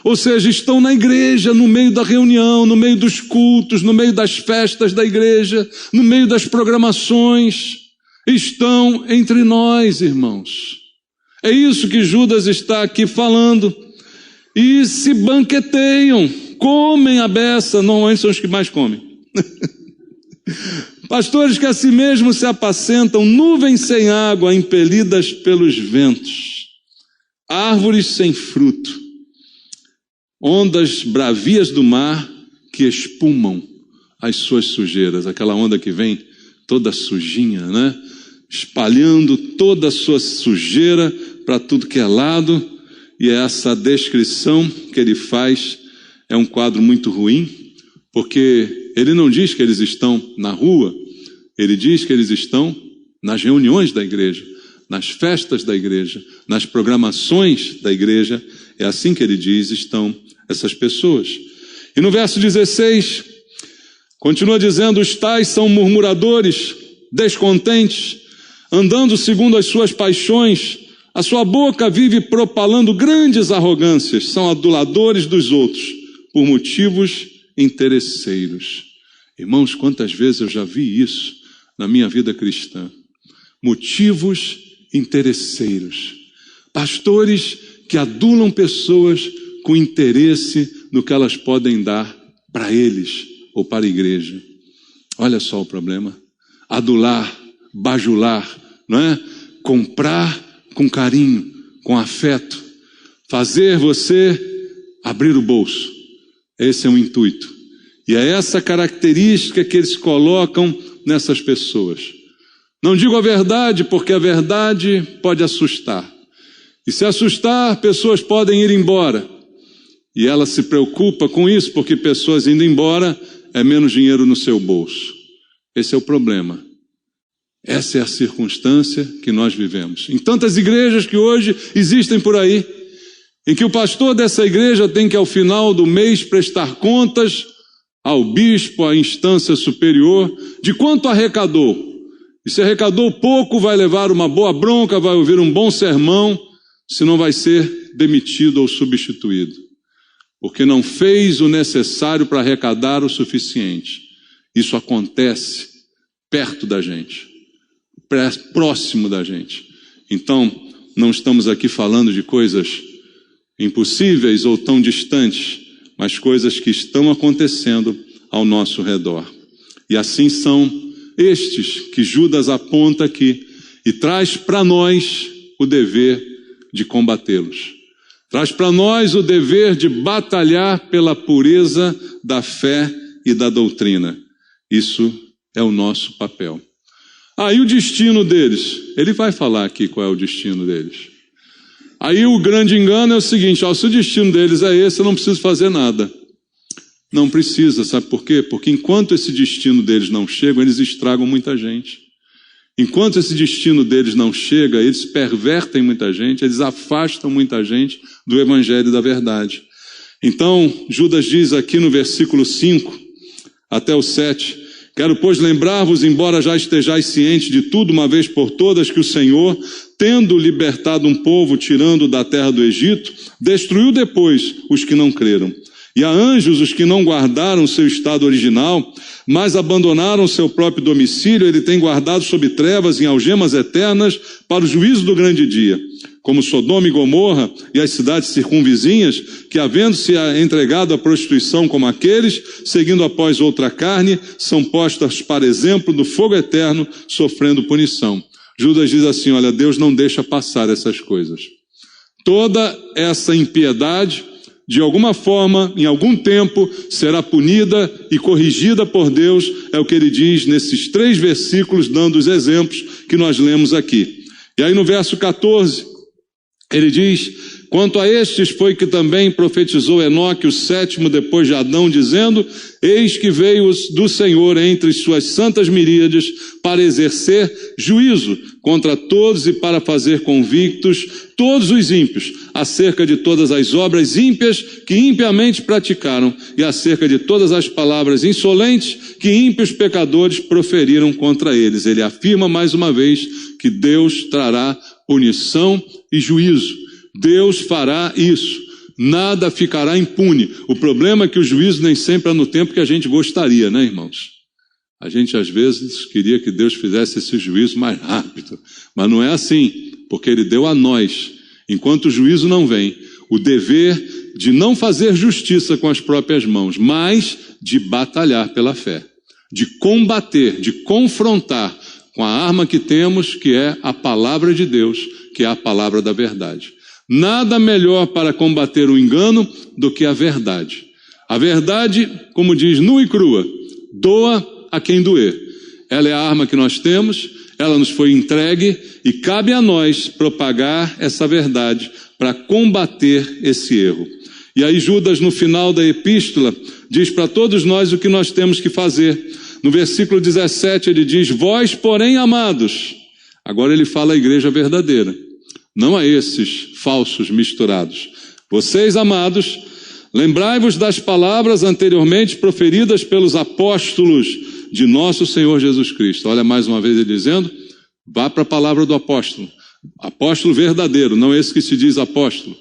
S1: Ou seja, estão na igreja, no meio da reunião, no meio dos cultos, no meio das festas da igreja, no meio das programações. Estão entre nós, irmãos. É isso que Judas está aqui falando. E se banqueteiam, comem a beça, normalmente são os que mais comem. Pastores que a si mesmos se apacentam, nuvens sem água, impelidas pelos ventos, árvores sem fruto, ondas bravias do mar que espumam as suas sujeiras, aquela onda que vem toda sujinha, né? Espalhando toda a sua sujeira para tudo que é lado, e essa descrição que ele faz é um quadro muito ruim, porque ele não diz que eles estão na rua, ele diz que eles estão nas reuniões da igreja, nas festas da igreja, nas programações da igreja. É assim que ele diz, estão essas pessoas. E no verso 16, continua dizendo, os tais são murmuradores, descontentes, andando segundo as suas paixões, a sua boca vive propalando grandes arrogâncias, são aduladores dos outros, por motivos interesseiros. Irmãos, quantas vezes eu já vi isso na minha vida cristã? Motivos interesseiros. Pastores que adulam pessoas com interesse no que elas podem dar para eles ou para a igreja. Olha só o problema. Adular, bajular, não é? Comprar com carinho, com afeto, fazer você abrir o bolso. Esse é o intuito. E é essa característica que eles colocam nessas pessoas. Não digo a verdade, porque a verdade pode assustar. E se assustar, pessoas podem ir embora. E ela se preocupa com isso, porque pessoas indo embora é menos dinheiro no seu bolso. Esse é o problema. Essa é a circunstância que nós vivemos. Em tantas igrejas que hoje existem por aí, em que o pastor dessa igreja tem que ao final do mês prestar contas ao bispo, à instância superior, de quanto arrecadou. E se arrecadou pouco, vai levar uma boa bronca, vai ouvir um bom sermão, senão vai ser demitido ou substituído. Porque não fez o necessário para arrecadar o suficiente. Isso acontece perto da gente, próximo da gente. Então, não estamos aqui falando de coisas impossíveis ou tão distantes, mas coisas que estão acontecendo ao nosso redor. E assim são estes que Judas aponta aqui e traz para nós o dever de combatê-los. Traz para nós o dever de batalhar pela pureza da fé e da doutrina. Isso é o nosso papel. Aí o destino deles, ele vai falar aqui qual é o destino deles. Aí o grande engano é o seguinte, se o destino deles é esse, eu não preciso fazer nada. Não precisa, sabe por quê? Porque enquanto esse destino deles não chega, eles estragam muita gente. Enquanto esse destino deles não chega, eles pervertem muita gente, eles afastam muita gente do evangelho da verdade. Então, Judas diz aqui no versículo 5 até o 7, quero, pois, lembrar-vos, embora já estejais cientes de tudo uma vez por todas, que o Senhor, tendo libertado um povo, tirando da terra do Egito, destruiu depois os que não creram. E a anjos os que não guardaram seu estado original, mas abandonaram seu próprio domicílio, ele tem guardado sob trevas em algemas eternas para o juízo do grande dia. Como Sodoma e Gomorra e as cidades circunvizinhas, que havendo-se entregado à prostituição como aqueles, seguindo após outra carne, são postas para exemplo do fogo eterno, sofrendo punição. Judas diz assim, olha, Deus não deixa passar essas coisas. Toda essa impiedade, de alguma forma, em algum tempo, será punida e corrigida por Deus, é o que ele diz nesses 3 versículos, dando os exemplos que nós lemos aqui. E aí no verso 14, ele diz, quanto a estes foi que também profetizou Enoque, o 7º depois de Adão, dizendo, eis que veio do Senhor entre suas santas miríades para exercer juízo contra todos e para fazer convictos todos os ímpios, acerca de todas as obras ímpias que impiamente praticaram e acerca de todas as palavras insolentes que ímpios pecadores proferiram contra eles. Ele afirma mais uma vez que Deus trará punição e juízo. Deus fará isso. Nada ficará impune. O problema é que o juízo nem sempre é no tempo que a gente gostaria, né, irmãos? A gente às vezes queria que Deus fizesse esse juízo mais rápido. Mas não é assim, porque Ele deu a nós, enquanto o juízo não vem, o dever de não fazer justiça com as próprias mãos, mas de batalhar pela fé, de combater, de confrontar com a arma que temos, que é a palavra de Deus, que é a palavra da verdade. Nada melhor para combater o engano do que a verdade. A verdade, como diz, nua e crua, doa a quem doer. Ela é a arma que nós temos, ela nos foi entregue e cabe a nós propagar essa verdade para combater esse erro. E aí Judas, no final da epístola, diz para todos nós o que nós temos que fazer. No versículo 17 ele diz, vós, porém, amados. Agora ele fala à igreja verdadeira, não a esses falsos misturados. Vocês, amados, lembrai-vos das palavras anteriormente proferidas pelos apóstolos de nosso Senhor Jesus Cristo. Olha mais uma vez ele dizendo, vá para a palavra do apóstolo. Apóstolo verdadeiro, não esse que se diz apóstolo,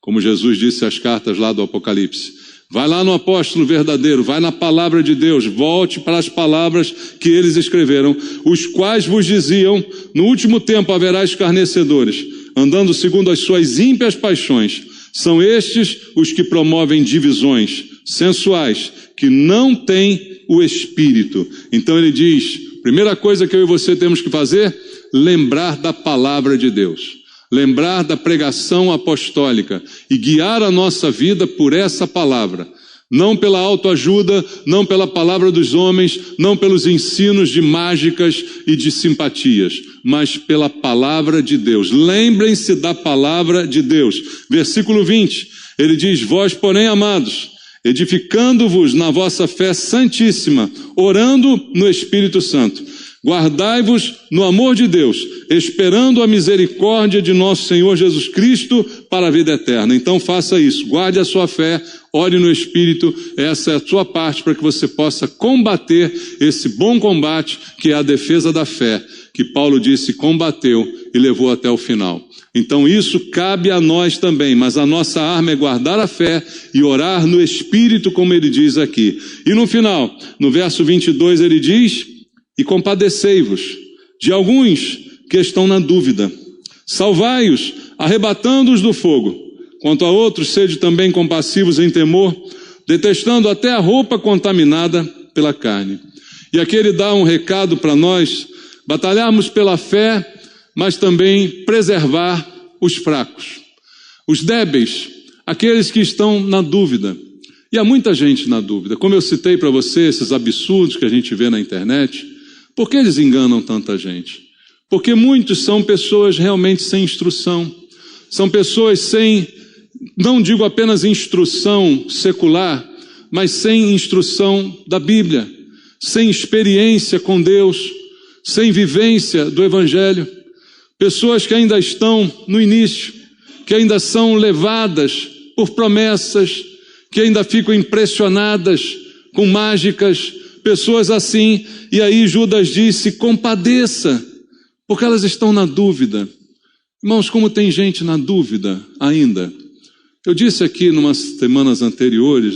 S1: como Jesus disse às cartas lá do Apocalipse. Vai lá no apóstolo verdadeiro, vai na palavra de Deus, volte para as palavras que eles escreveram, os quais vos diziam, no último tempo haverá escarnecedores, andando segundo as suas ímpias paixões. São estes os que promovem divisões sensuais, que não têm o Espírito. Então ele diz, primeira coisa que eu e você temos que fazer, lembrar da palavra de Deus. lembrar da pregação apostólica e guiar a nossa vida por essa palavra. Não pela autoajuda, não pela palavra dos homens, não pelos ensinos de mágicas e de simpatias, mas pela palavra de Deus. Lembrem-se da palavra de Deus. Versículo 20, ele diz: vós, porém, amados, edificando-vos na vossa fé santíssima, orando no Espírito Santo, guardai-vos no amor de Deus, esperando a misericórdia de nosso Senhor Jesus Cristo para a vida eterna. Então faça isso, guarde a sua fé, ore no Espírito, essa é a sua parte para que você possa combater esse bom combate que é a defesa da fé, que Paulo disse combateu e levou até o final. Então isso cabe a nós também, mas a nossa arma é guardar a fé e orar no Espírito, como ele diz aqui. E no final, no verso 22, ele diz: e compadecei-vos de alguns que estão na dúvida. Salvai-os, arrebatando-os do fogo. Quanto a outros, sede também compassivos em temor, detestando até a roupa contaminada pela carne. E aqui ele dá um recado para nós, batalharmos pela fé, mas também preservar os fracos, os débeis, aqueles que estão na dúvida. E há muita gente na dúvida. Como eu citei para você, esses absurdos que a gente vê na internet, por que eles enganam tanta gente? Porque muitos são pessoas realmente sem instrução, são pessoas sem, não digo apenas instrução secular, mas sem instrução da Bíblia, sem experiência com Deus, sem vivência do Evangelho. Pessoas que ainda estão no início, que ainda são levadas por promessas, que ainda ficam impressionadas com mágicas, pessoas assim. E aí Judas disse: compadeça, porque elas estão na dúvida. Irmãos, como tem gente na dúvida ainda. Eu disse aqui numas semanas anteriores,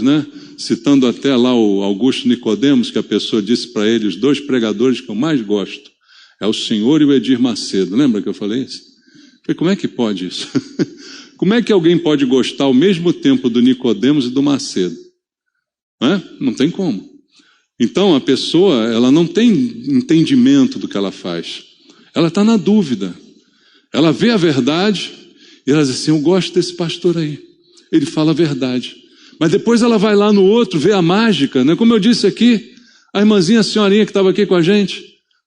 S1: citando até lá o Augusto Nicodemos, que a pessoa disse para ele: os dois pregadores que eu mais gosto é o senhor e o Edir Macedo. Lembra que eu falei isso? Eu falei: como é que pode isso? Como é que alguém pode gostar ao mesmo tempo do Nicodemos e do Macedo? Não tem como. Então a pessoa, ela não tem entendimento do que ela faz. Ela está na dúvida. Ela vê a verdade e ela diz assim: eu gosto desse pastor aí. Ele fala a verdade. Mas depois ela vai lá no outro, vê a mágica, Como eu disse aqui, a irmãzinha, a senhorinha que estava aqui com a gente,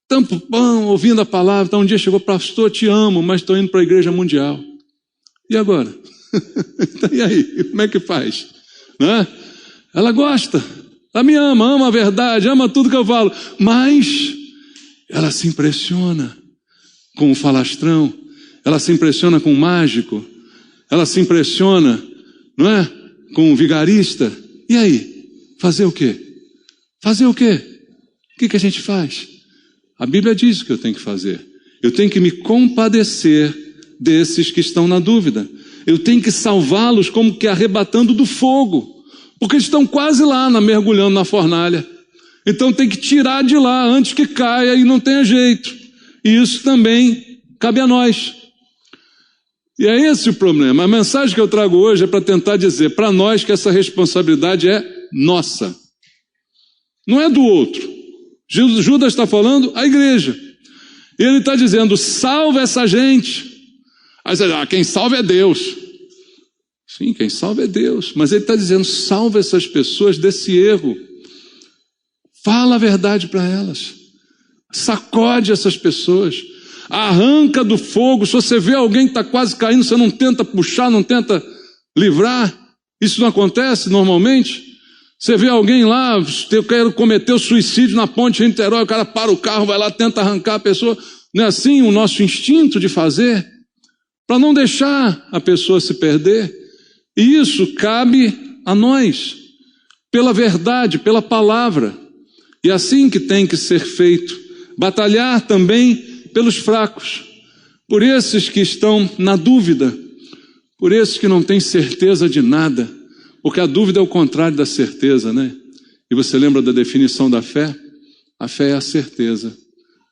S1: tampo pão, ouvindo a palavra, então um dia chegou: pastor, te amo, mas estou indo para a igreja mundial. E agora? E aí, como é que faz? Ela gosta, ela me ama a verdade, ama tudo que eu falo, mas ela se impressiona com o falastrão, ela se impressiona com o mágico, ela se impressiona, com o vigarista. E aí? Fazer o quê? Fazer o quê? O que a gente faz? A Bíblia diz o que eu tenho que fazer. Eu tenho que me compadecer desses que estão na dúvida. Eu tenho que salvá-los como que arrebatando do fogo, porque eles estão quase lá, mergulhando na fornalha. Então tem que tirar de lá antes que caia e não tenha jeito. E isso também cabe a nós. E é esse o problema. A mensagem que eu trago hoje é para tentar dizer para nós que essa responsabilidade é nossa. Não é do outro. Judas está falando à igreja. E ele está dizendo: salva essa gente. Aí você diz: quem salva é Deus. Sim, quem salva é Deus. Mas ele está dizendo: salva essas pessoas desse erro. Fala a verdade para elas. Sacode essas pessoas. Arranca do fogo. Se você vê alguém que está quase caindo, você não tenta puxar, não tenta livrar. Isso não acontece normalmente. Você vê alguém lá, eu quero cometer o suicídio na ponte de Niterói, o cara para o carro, vai lá, tenta arrancar a pessoa. Não é assim o nosso instinto de fazer? Para não deixar a pessoa se perder. E isso cabe a nós, pela verdade, pela palavra. E assim que tem que ser feito. Batalhar também pelos fracos, por esses que estão na dúvida, por esses que não têm certeza de nada, porque a dúvida é o contrário da certeza, E você lembra da definição da fé? A fé é a certeza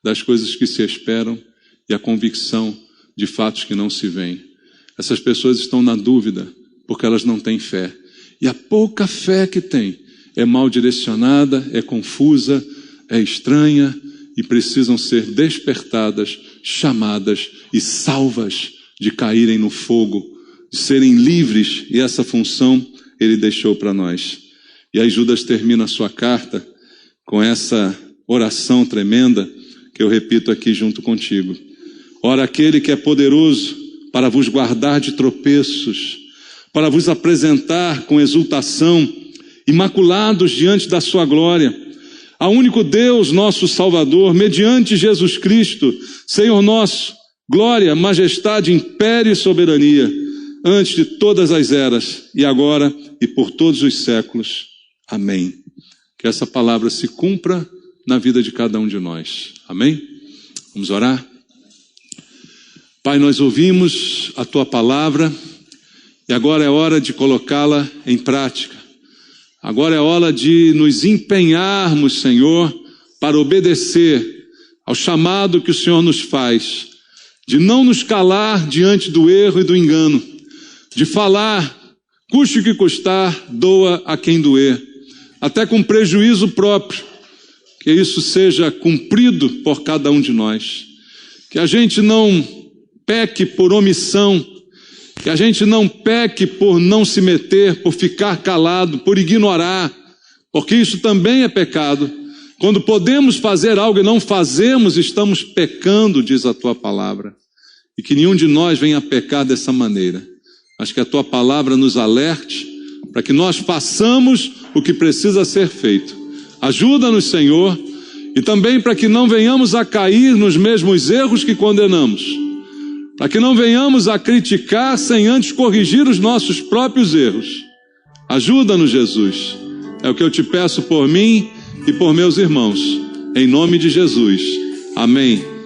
S1: das coisas que se esperam e a convicção de fatos que não se veem. Essas pessoas estão na dúvida porque elas não têm fé. E a pouca fé que têm é mal direcionada, é confusa, é estranha, e precisam ser despertadas, chamadas e salvas de caírem no fogo, de serem livres, e essa função ele deixou para nós. E aí Judas termina a sua carta com essa oração tremenda que eu repito aqui junto contigo. Ora, aquele que é poderoso para vos guardar de tropeços, para vos apresentar com exultação, imaculados diante da sua glória, ao único Deus, nosso Salvador, mediante Jesus Cristo, Senhor nosso, glória, majestade, império e soberania, antes de todas as eras, e agora e por todos os séculos. Amém. Que essa palavra se cumpra na vida de cada um de nós. Amém? Vamos orar? Pai, nós ouvimos a Tua palavra e agora é hora de colocá-la em prática. Agora é hora de nos empenharmos, Senhor, para obedecer ao chamado que o Senhor nos faz, de não nos calar diante do erro e do engano, de falar, custe o que custar, doa a quem doer, até com prejuízo próprio, que isso seja cumprido por cada um de nós, que a gente não peque por omissão, que a gente não peque por não se meter, por ficar calado, por ignorar, porque isso também é pecado. Quando podemos fazer algo e não fazemos, estamos pecando, diz a Tua palavra. E que nenhum de nós venha a pecar dessa maneira. Mas que a Tua palavra nos alerte para que nós façamos o que precisa ser feito. Ajuda-nos, Senhor, e também para que não venhamos a cair nos mesmos erros que condenamos. Para que não venhamos a criticar sem antes corrigir os nossos próprios erros. Ajuda-nos, Jesus. É o que eu te peço por mim e por meus irmãos. Em nome de Jesus. Amém.